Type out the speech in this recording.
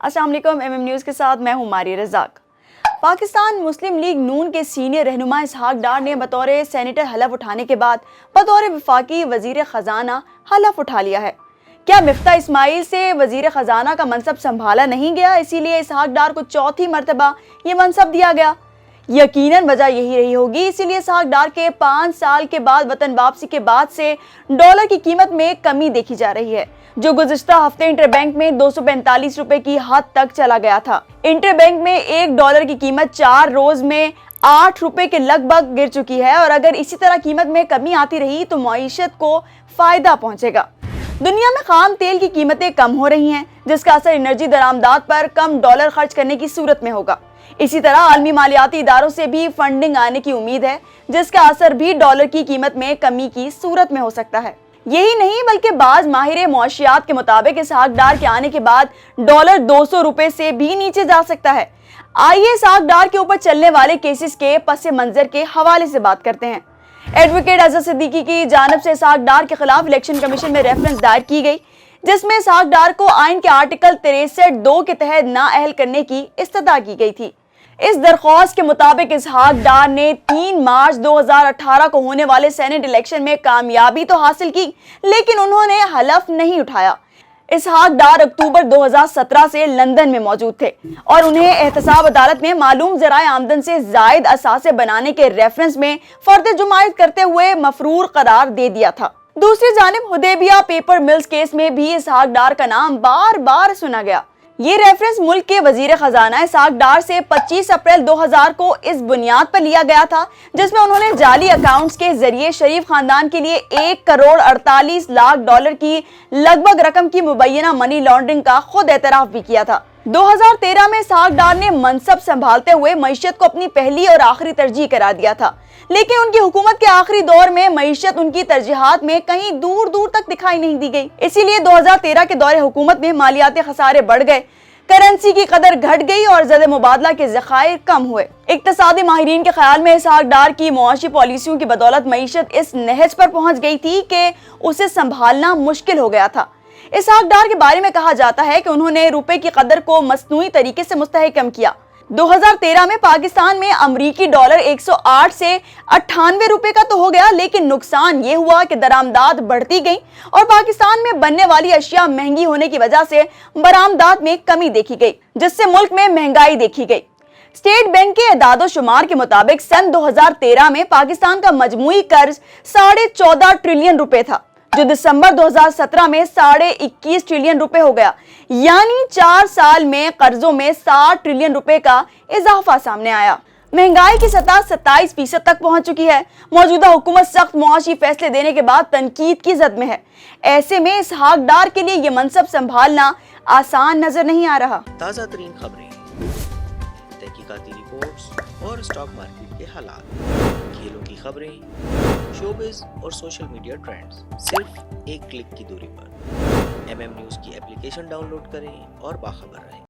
السلام علیکم، M news کے ساتھ میں ہوں ماری رزاق۔ پاکستان مسلم لیگ نون کے سینئر رہنما اسحاق ڈار نے بطور سینیٹر حلف اٹھانے کے بعد بطور وفاقی وزیر خزانہ حلف اٹھا لیا ہے۔ کیا مفتاح اسماعیل سے وزیر خزانہ کا منصب سنبھالا نہیں گیا، اسی لیے اسحاق ڈار کو چوتھی مرتبہ یہ منصب دیا گیا؟ یقیناً وجہ یہی رہی ہوگی، اسی لیے اسحاق ڈار کے 5 سال کے بعد وطن واپسی کے بعد سے ڈالر کی قیمت میں کمی دیکھی جا رہی ہے، جو گزشتہ ہفتے انٹر بینک میں 245 روپے کی حد تک چلا گیا تھا۔ انٹر بینک میں $1 کی قیمت 4 روز میں 8 روپے کے لگ بھگ گر چکی ہے، اور اگر اسی طرح قیمت میں کمی آتی رہی تو معیشت کو فائدہ پہنچے گا۔ دنیا میں خام تیل کی قیمتیں کم ہو رہی ہیں، جس کا اثر انرجی درآمدات پر کم ڈالر خرچ کرنے کی صورت میں ہوگا۔ اسی طرح عالمی مالیاتی اداروں سے بھی فنڈنگ آنے کی امید ہے، جس کا اثر بھی ڈالر کی قیمت میں کمی کی صورت میں ہو سکتا ہے۔ یہی نہیں بلکہ بعض ماہر معاشیات کے مطابق اسحاق ڈار کے آنے کے بعد ڈالر 200 روپے سے بھی نیچے جا سکتا ہے۔ آئیے اسحاق ڈار کے اوپر چلنے والے کیسز کے پس منظر کے حوالے سے بات کرتے ہیں۔ ایڈوکیٹ اظہر صدیقی کی جانب سے اسحاق ڈار کے خلاف الیکشن کمیشن میں ریفرنس دائر کی گئی، جس میں اسحاق ڈار کو آئین کے آرٹیکل 63(2) کے تحت نااہل کرنے کی استدعا کی گئی تھی۔ اس درخواست کے مطابق اسحاق ڈار نے 3 مارچ 2018 کو ہونے والے سینٹ الیکشن میں کامیابی تو حاصل کی، لیکن انہوں نے حلف نہیں اٹھایا۔ اسحاق ڈار اکتوبر 2017 سے لندن میں موجود تھے اور انہیں احتساب عدالت نے معلوم ذرائع آمدن سے زائد اثاثے بنانے کے ریفرنس میں فرد جماعت کرتے ہوئے مفرور قرار دے دیا تھا۔ دوسری جانب حدیبیہ پیپر ملز کیس میں بھی اسحاق ڈار کا نام بار بار سنا گیا۔ یہ ریفرنس ملک کے وزیر خزانہ اسحاق ڈار سے 25 اپریل 2000 کو اس بنیاد پر لیا گیا تھا، جس میں انہوں نے جعلی اکاؤنٹس کے ذریعے شریف خاندان کے لیے $1,48,00,000 کی لگ بھگ رقم کی مبینہ منی لانڈرنگ کا خود اعتراف بھی کیا تھا۔ 2013 میں اسحاق ڈار نے منصب سنبھالتے ہوئے معیشت کو اپنی پہلی اور آخری ترجیح قرار دیا تھا، لیکن ان کی حکومت کے آخری دور میں معیشت ان کی ترجیحات میں کہیں دور دور تک دکھائی نہیں دی گئی۔ اسی لیے 2013 کے دور حکومت میں مالیاتی خسارے بڑھ گئے، کرنسی کی قدر گھٹ گئی اور زد مبادلہ کے ذخائر کم ہوئے۔ اقتصادی ماہرین کے خیال میں اسحاق ڈار کی معاشی پالیسیوں کی بدولت معیشت اس نہج پر پہنچ گئی تھی کہ اسے سنبھالنا مشکل ہو گیا تھا۔ اسحاق ڈار کے بارے میں کہا جاتا ہے کہ انہوں نے روپے کی قدر کو مصنوعی طریقے سے مستحکم کیا۔ 2013 میں پاکستان میں امریکی ڈالر 108 سے 98 روپے کا تو ہو گیا، لیکن نقصان یہ ہوا کہ درآمدات بڑھتی گئیں اور پاکستان میں بننے والی اشیاء مہنگی ہونے کی وجہ سے برآمدات میں کمی دیکھی گئی، جس سے ملک میں مہنگائی دیکھی گئی۔ اسٹیٹ بینک کے اعداد و شمار کے مطابق سن 2013 میں پاکستان کا مجموعی قرض 14.5 ٹریلین روپے تھا، جو دسمبر 2017 میں 21.5 ٹریلین روپے ہو گیا، یعنی 4 سال میں قرضوں میں 60 ٹریلین روپے کا اضافہ سامنے آیا۔ مہنگائی کی سطح 27% تک پہنچ چکی ہے۔ موجودہ حکومت سخت معاشی فیصلے دینے کے بعد تنقید کی زد میں ہے۔ ایسے میں اسحاق ڈار کے لیے یہ منصب سنبھالنا آسان نظر نہیں آ رہا۔ تازہ ترین خبریں، تحقیقاتی رپورٹس اور اسٹاک مارکیٹ کے حالات، کھیلوں کی خبریں، شوبز اور سوشل میڈیا ٹرینڈز صرف ایک کلک کی دوری پر۔ ایم نیوز کی اپلیکیشن ڈاؤن لوڈ کریں اور باخبر رہیں۔